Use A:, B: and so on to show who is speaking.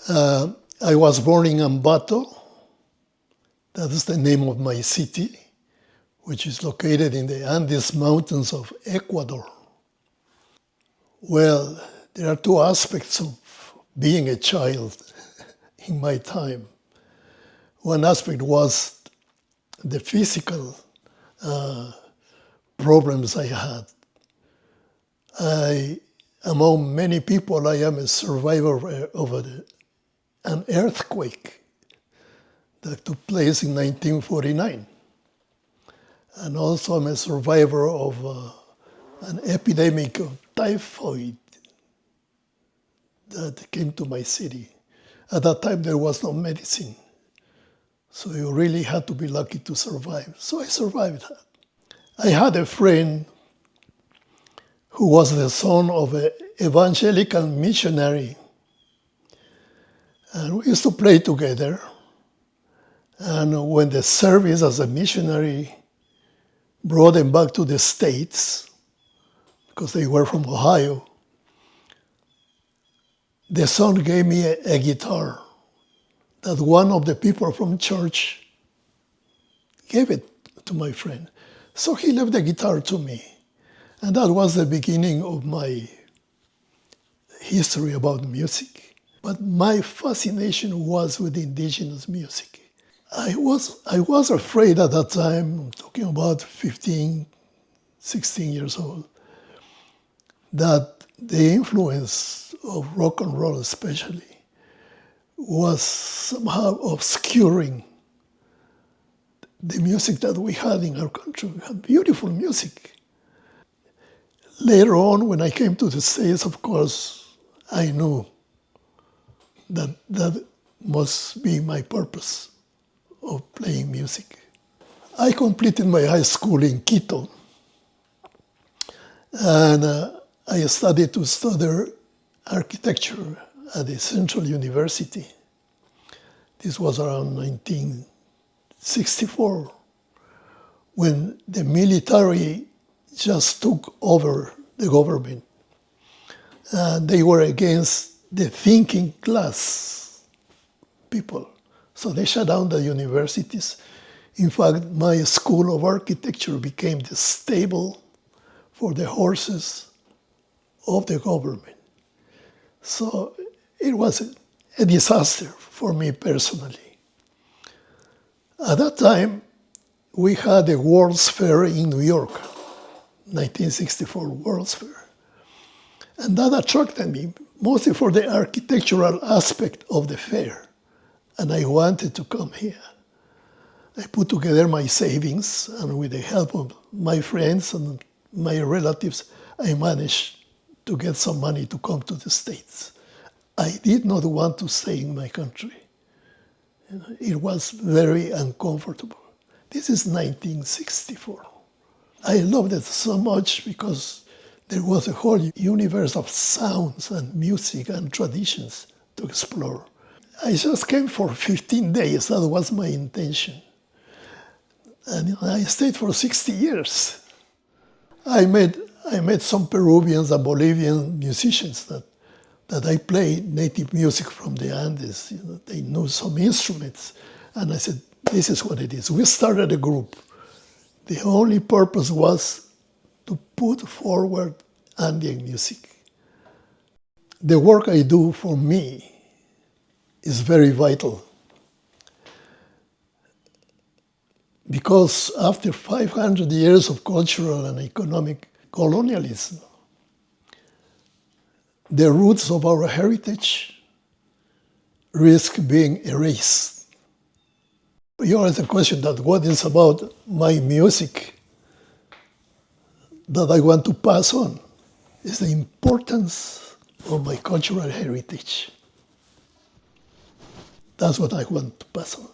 A: I was born in Ambato. That is the name of my city, which is located in the Andes Mountains of Ecuador. Well, there are two aspects of being a child in my time. One aspect was the physical problems I had. Among many people, I am a survivor of an earthquake that took place in 1949. And also I'm a survivor of an epidemic of typhoid that came to my city. At that time, there was no medicine. So you really had to be lucky to survive. So I survived that. I had a friend who was the son of an evangelical missionary. And we used to play together. And when the service as a missionary brought them back to the States, because they were from Ohio, the son gave me a guitar that one of the people from church gave it to my friend. So he left the guitar to me. And that was the beginning of my history about music. But my fascination was with indigenous music. I was afraid at that time, I'm talking about 15, 16 years old, that the influence of rock and roll especially was somehow obscuring the music that we had in our country. We had beautiful music. Later on, when I came to the States, of course, I knew that that must be my purpose of playing music. I completed my high school in Quito, and I studied to study architecture at the Central University. This was around 1964, when the military just took over the government. And they were against the thinking class people. So they shut down the universities. In fact, my school of architecture became the stable for the horses of the government. So it was a disaster for me personally. At that time, we had a World's Fair in New York, 1964 World's Fair. And that attracted me, mostly for the architectural aspect of the fair. And I wanted to come here. I put together my savings, and with the help of my friends and my relatives, I managed to get some money to come to the States. I did not want to stay in my country. It was very uncomfortable. This is 1964. I loved it so much because there was a whole universe of sounds and music and traditions to explore. I just came for 15 days. That was my intention. And I stayed for 60 years. I met some Peruvians and Bolivian musicians that I played native music from the Andes. They knew some instruments. And I said, this is what it is. We started a group. The only purpose was to put forward Andean music. The work I do for me is very vital. Because after 500 years of cultural and economic colonialism, the roots of our heritage risk being erased. You asked the question that what is about my music that I want to pass on is the importance of my cultural heritage. That's what I want to pass on.